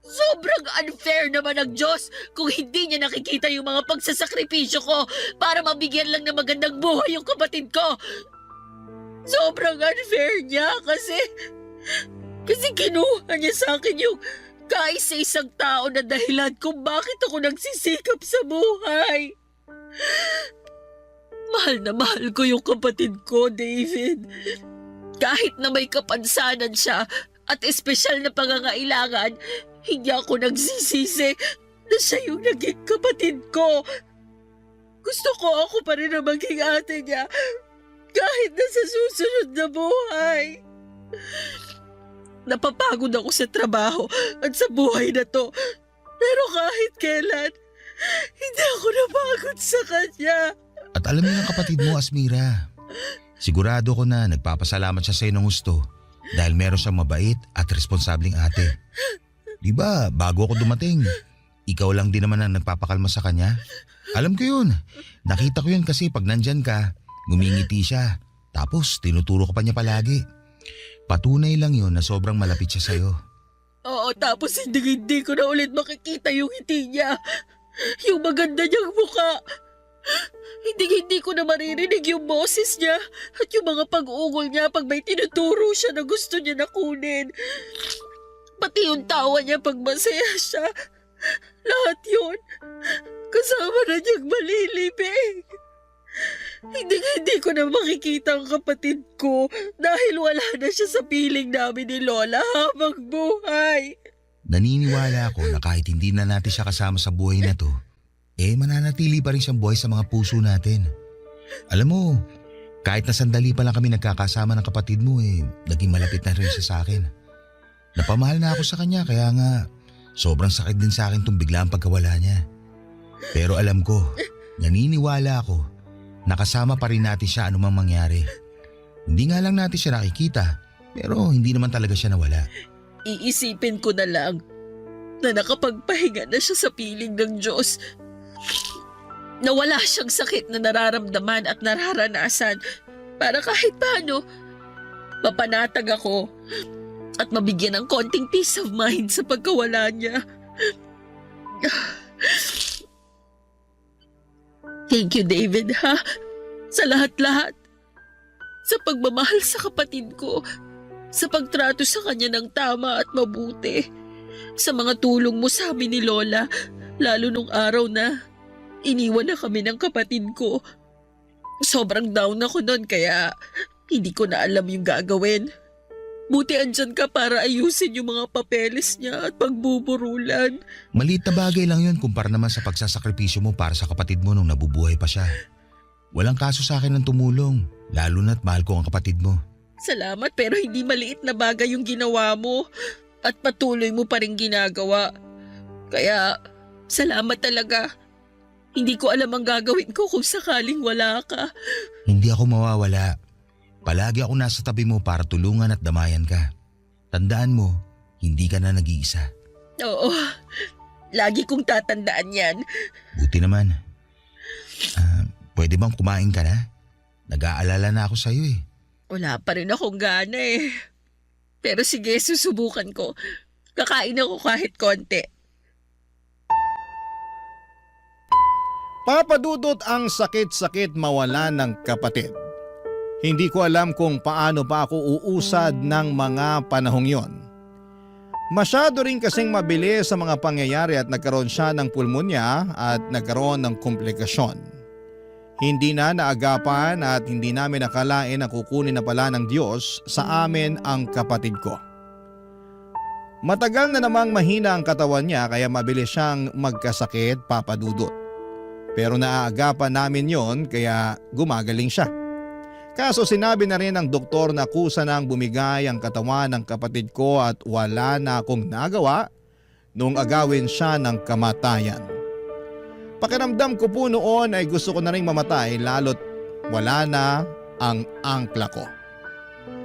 Sobrang unfair naman ng Diyos kung hindi niya nakikita yung mga pagsasakripisyo ko para mabigyan lang ng magandang buhay yung kapatid ko. Sobrang unfair niya kasi kinuha niya sa akin yung kaisa-isang tao na dahilan kung bakit ako nagsisikap sa buhay. Mahal na mahal ko yung kapatid ko, David. Kahit na may kapansanan siya at espesyal na pangangailangan, hindi ako nagsisisi na siya yung naging kapatid ko. Gusto ko ako pa rin na maging ate niya kahit na sa susunod na buhay. Napapagod ako sa trabaho at sa buhay na to. Pero kahit kailan, hindi ako napagod sa kanya. At alam niyo ng kapatid mo, Asmira. Sigurado ko na nagpapasalamat siya sa iyo ng gusto dahil meron siyang mabait at responsableng ate. Di ba, bago ako dumating, ikaw lang din naman ang nagpapakalma sa kanya? Alam ko yun. Nakita ko yun kasi pag nandyan ka, ngumingiti siya. Tapos tinuturo ko pa niya palagi. Patunay lang yun na sobrang malapit siya sa'yo. Oo, tapos hindi ko na ulit makikita yung ngiti niya. Yung maganda niyang mukha. Hindi ko na maririnig yung boses niya at yung mga pag-ungol niya pag may tinuturo siya na gusto niya na kunin. Pati yung tawa niya pag masaya siya. Lahat yun. Kasama na niyang malilibing. Hindi ko na makikita ang kapatid ko dahil wala na siya sa piling namin ni Lola habang buhay. Naniniwala ako na kahit hindi na natin siya kasama sa buhay na to, mananatili pa rin siyang buhay sa mga puso natin. Alam mo, kahit na sandali pa lang kami nagkakasama ng kapatid mo naging malapit na rin siya sa akin. Napamahal na ako sa kanya kaya nga sobrang sakit din sa akin itong biglaang pagkawala niya. Pero alam ko, naniniwala ako, nakasama pa rin natin siya anumang mangyari. Hindi nga lang natin siya nakikita, pero hindi naman talaga siya nawala. Iisipin ko na lang na nakapagpahinga na siya sa piling ng Diyos. Na wala siyang sakit na nararamdaman at nararanasan para kahit paano mapanatag ako at mabigyan ng konting peace of mind sa pagkawala niya. Thank you, David, ha? Sa lahat-lahat. Sa pagmamahal sa kapatid ko. Sa pagtrato sa kanya ng tama at mabuti. Sa mga tulong mo sa amin ni Lola, lalo nung araw na iniwan na kami ng kapatid ko. Sobrang down ako noon kaya hindi ko na alam yung gagawin. Buti andyan ka para ayusin yung mga papeles niya at pagbuburulan. Maliit na bagay lang yun kumpara naman sa pagsasakripisyo mo para sa kapatid mo nung nabubuhay pa siya. Walang kaso sa akin ng tumulong, lalo na't mahal ko ang kapatid mo. Salamat pero hindi maliit na bagay yung ginawa mo at patuloy mo pa rin ginagawa. Kaya salamat talaga. Hindi ko alam ang gagawin ko kung sakaling wala ka. Hindi ako mawawala. Palagi ako nasa tabi mo para tulungan at damayan ka. Tandaan mo, hindi ka na nag-iisa. Oo, lagi kong tatandaan yan. Buti naman. Pwede bang kumain ka na? Nag-aalala na ako sa'yo eh. Wala pa rin akong gana eh. Pero sige, susubukan ko. Kakain ako kahit konti. Papa Dudut, ang sakit-sakit mawala ng kapatid. Hindi ko alam kung paano pa ako uusad ng mga panahong yon. Masyado rin kasing mabilis sa mga pangyayari at nagkaroon siya ng pulmonya at nagkaroon ng komplikasyon. Hindi na naagapan at hindi namin nakalain na kukunin na pala ng Diyos sa amin ang kapatid ko. Matagal na namang mahina ang katawan niya kaya mabilis siyang magkasakit, Papa Dudut. Pero naaagapan namin yon kaya gumagaling siya. Kaso sinabi na rin ng doktor na kusa nang bumigay ang katawan ng kapatid ko at wala na akong nagawa nung agawin siya ng kamatayan. Pakiramdam ko po noon ay gusto ko na rin mamatay lalo't wala na ang angkla ko.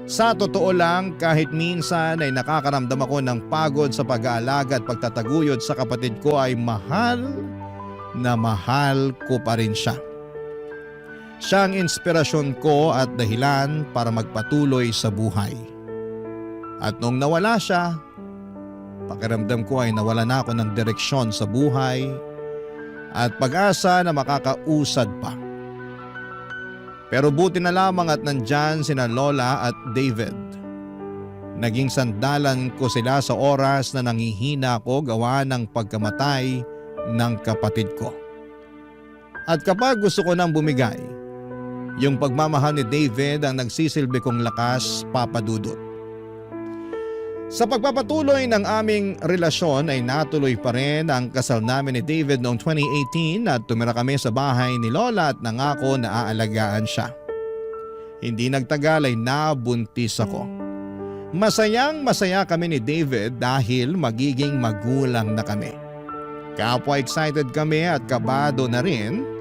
Sa totoo lang, kahit minsan ay nakakaramdam ako ng pagod sa pag-aalaga at pagtataguyod sa kapatid ko ay mahal na mahal ko pa rin siya. Siya ang inspirasyon ko at dahilan para magpatuloy sa buhay. At nung nawala siya, pakiramdam ko ay nawala na ako ng direksyon sa buhay at pag-asa na makakausad pa. Pero buti na lamang at nandyan sina Lola at David. Naging sandalan ko sila sa oras na nanghihina ako gawa ng pagkamatay ng kapatid ko. At kapag gusto ko nang bumigay, yung pagmamahal ni David ang nagsisilbi kong lakas, Papa Dudut. Sa pagpapatuloy ng aming relasyon ay natuloy pa rin ang kasal namin ni David noong 2018 at tumira kami sa bahay ni Lola at nangako na aalagaan siya. Hindi nagtagal ay nabuntis ako. Masayang masaya kami ni David dahil magiging magulang na kami. Kapwa excited kami at kabado na rin.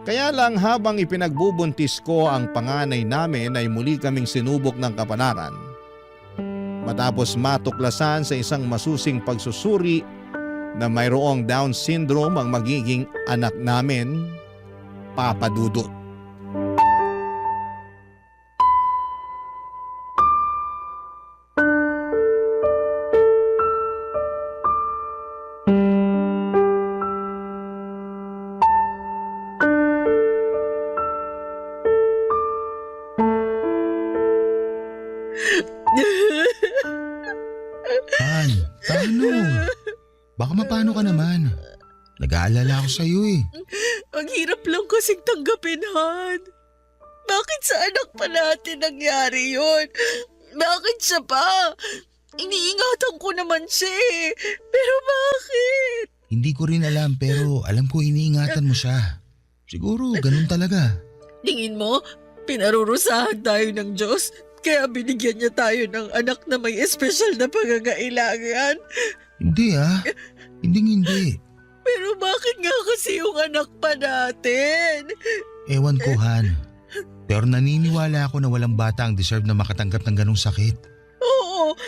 Kaya lang habang ipinagbubuntis ko ang panganay namin ay muli kaming sinubok ng kapalaran. Matapos matuklasan sa isang masusing pagsusuri na mayroong Down syndrome ang magiging anak namin, Papa Dudut. Han, paano? Baka mapano ka naman. Nag-aalala ako sa'yo eh. Ang hirap lang kasing tanggapin, Han. Bakit sa anak pa natin nangyari yun? Bakit siya pa? Iniingatan ko naman siya eh. Pero bakit? Hindi ko rin alam pero alam ko iniingatan mo siya. Siguro ganun talaga. Tingin mo, pinarurusahan tayo ng Diyos? Kaya binigyan niya tayo ng anak na may espesyal na pangangailangan? Hindi ah. Hindi. Pero bakit nga kasi yung anak pa natin? Ewan ko Han. Pero naniniwala ako na walang bata ang deserve na makatanggap ng ganong sakit. Oo,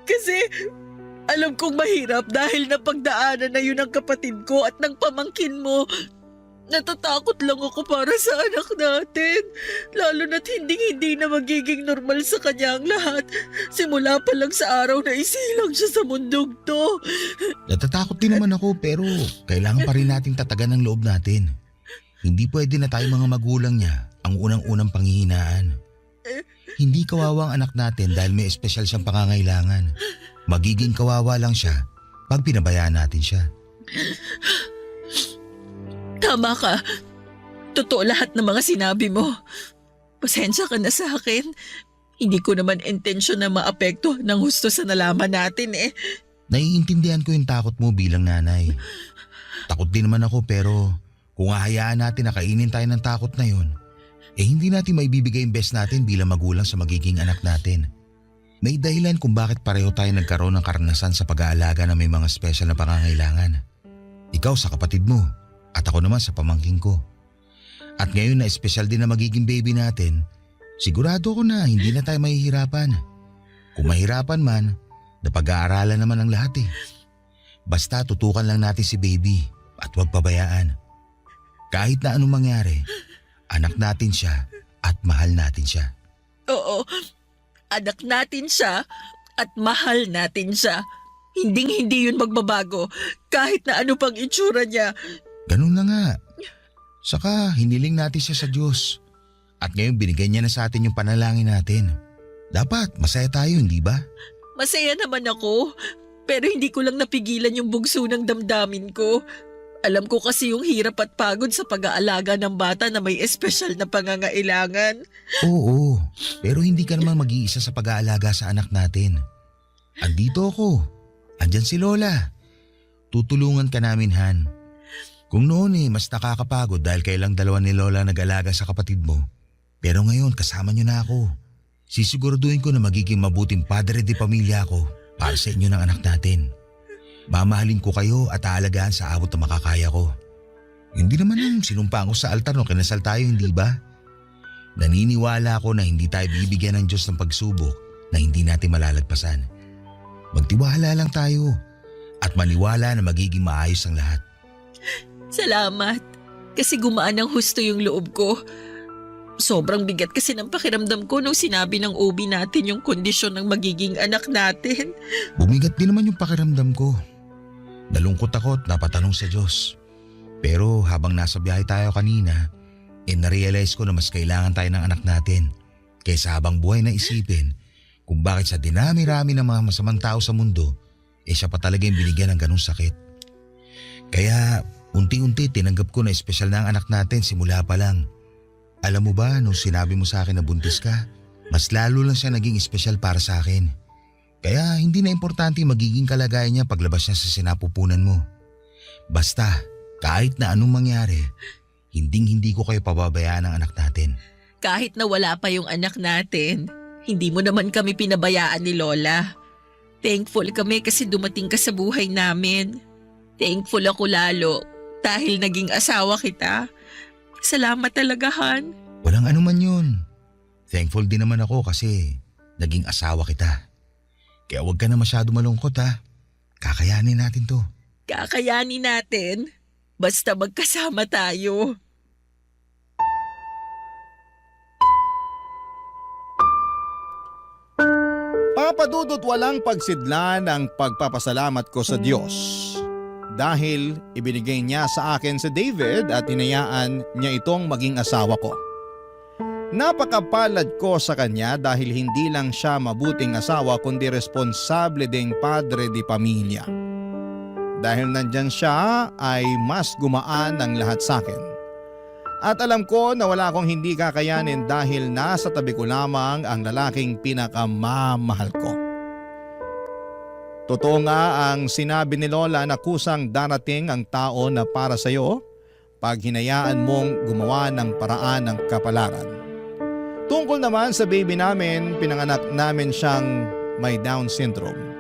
kasi alam kong mahirap dahil napagdaanan na yun ng kapatid ko at ng pamangkin mo. Natatakot lang ako para sa anak natin. Lalo na't hindi na magiging normal sa kanya ang lahat. Simula pa lang sa araw na isilang siya sa mundong to. Natatakot din naman ako pero kailangan pa rin nating tatagan ang loob natin. Hindi pwede na tayo mga magulang niya ang unang-unang panghihinaan. Hindi kawawang anak natin dahil may espesyal siyang pangangailangan. Magiging kawawa lang siya pag pinabayaan natin siya. Tama ka. Totoo lahat ng mga sinabi mo. Pasensya ka na sa akin. Hindi ko naman intensyon na maapektuhan ng husto sa nalaman natin eh. Naiintindihan ko yung takot mo bilang nanay. Takot din naman ako pero kung hahayaan natin na kainin tayo ng takot na yun, hindi natin maibibigay yung best natin bilang magulang sa magiging anak natin. May dahilan kung bakit pareho tayo nagkaroon ng karanasan sa pag-aalaga na may mga special na pangangailangan. Ikaw sa kapatid mo at ako naman sa pamangking ko. At ngayon na special din na magiging baby natin, sigurado ko na hindi na tayo mahihirapan. Kung mahirapan man, napag-aaralan naman ang lahat eh. Basta tutukan lang natin si baby at huwag pabayaan. Kahit na anong mangyari, anak natin siya at mahal natin siya. Oo, anak natin siya at mahal natin siya. Hindi yun magbabago kahit na ano pang itsura niya. Ganun na nga. Saka hiniling natin siya sa Diyos. At ngayon binigay niya na sa atin yung panalangin natin. Dapat masaya tayo, hindi ba? Masaya naman ako, pero hindi ko lang napigilan yung bugso ng damdamin ko. Alam ko kasi yung hirap at pagod sa pag-aalaga ng bata na may espesyal na pangangailangan. Oo, pero hindi ka naman mag-iisa sa pag-aalaga sa anak natin. Andito ako. Andyan si Lola. Tutulungan ka namin, Han. Kung noon mas nakakapagod dahil kailang dalawa ni Lola nag-alaga sa kapatid mo. Pero ngayon kasama niyo na ako. Sisiguraduhin ko na magiging mabuting padre de pamilya ako para sa inyo ng anak natin. Mamahalin ko kayo at aalagaan sa abot na makakaya ko. Hindi naman yung sinumpaan ko sa altar nung kinasal tayo, hindi ba? Naniniwala ako na hindi tayo bibigyan ng Diyos ng pagsubok na hindi natin malalagpasan. Magtiwala lang tayo at maniwala na magiging maayos ang lahat. Salamat, kasi gumaan ng husto yung loob ko. Sobrang bigat kasi ng pakiramdam ko nung sinabi ng OB natin yung kondisyon ng magiging anak natin. Bumigat din naman yung pakiramdam ko. Nalungkot ako at napatanong sa Diyos. Pero habang nasa biyahe tayo kanina, narealize ko na mas kailangan tayo ng anak natin kaysa habang buhay na isipin kung bakit sa dinami-rami ng mga masamang tao sa mundo, siya pa talaga yung binigyan ng ganong sakit. Kaya unti-unti tinanggap ko na espesyal na ang anak natin simula pa lang. Alam mo ba, nung sinabi mo sa akin na buntis ka, mas lalo lang siya naging espesyal para sa akin. Kaya hindi na importante magiging kalagayan niya paglabas niya sa sinapupunan mo. Basta, kahit na anong mangyari, hindi ko kayo pababayaan ng anak natin. Kahit na wala pa yung anak natin, hindi mo naman kami pinabayaan ni Lola. Thankful kami kasi dumating ka sa buhay namin. Thankful ako lalo dahil naging asawa kita. Salamat talaga, Han. Walang anuman yun. Thankful din naman ako kasi naging asawa kita. Kaya huwag ka na masyado malungkot ha. Kakayanin natin to. Kakayanin natin. Basta magkasama tayo. Papadudot walang pagsidlan ang pagpapasalamat ko sa Diyos. Dahil ibinigay niya sa akin si David at hinayaan niya itong maging asawa ko. Napakapalad ko sa kanya dahil hindi lang siya mabuting asawa kundi responsable ding padre di pamilya. Dahil nandyan siya ay mas gumaan ang lahat sa akin. At alam ko na wala akong hindi kakayanin dahil nasa tabi ko lamang ang lalaking pinakamamahal ko. Totoo nga ang sinabi ni Lola na kusang darating ang tao na para sa iyo pag hinayaan mong gumawa ng paraan ng kapalaran. Tungkol naman sa baby namin, pinanganak namin siyang may Down syndrome.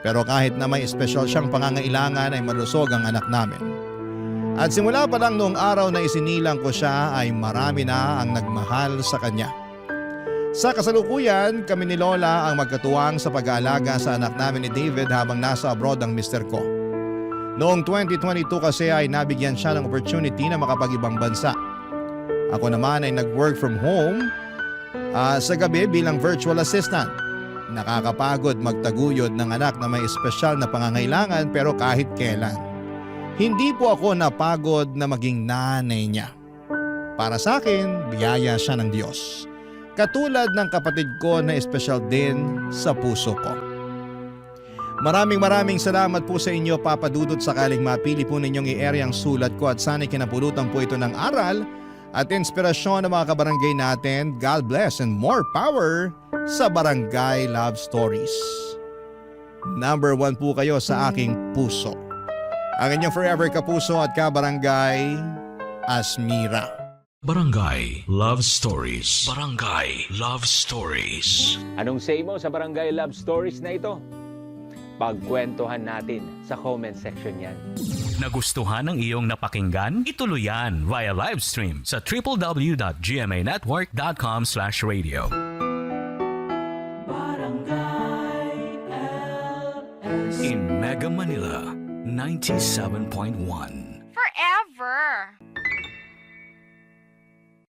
Pero kahit na may espesyal siyang pangangailangan ay malusog ang anak namin. At simula pa lang noong araw na isinilang ko siya ay marami na ang nagmahal sa kanya. Sa kasalukuyan, kami ni Lola ang magkatuwang sa pag-aalaga sa anak namin ni David habang nasa abroad ang mister ko. Noong 2022 kasi ay nabigyan siya ng opportunity na makapag-ibang bansa. Ako naman ay nag-work from home sa gabi bilang virtual assistant. Nakakapagod magtaguyod ng anak na may espesyal na pangangailangan pero kahit kailan. Hindi po ako napagod na maging nanay niya. Para sa akin, biyaya siya ng Diyos. Katulad ng kapatid ko na espesyal din sa puso ko. Maraming salamat po sa inyo, Papa Dudut, sakaling mapili po ninyong i-area ang sulat ko at sana'y kinapulutan po ito ng aral at inspirasyon ng mga kabarangay natin. God bless and more power sa Barangay Love Stories. Number 1 po kayo sa aking puso. Ang inyong forever kapuso at kabarangay, Asmira. Barangay Love Stories. Barangay Love Stories. Anong say mo sa Barangay Love Stories na ito? Pagkwentuhan natin sa comment section yan. Nagustuhan ng iyong napakinggan? Ituloy yan via live stream sa www.gmanetwork.com/radio. In Mega Manila, 97.1. Forever.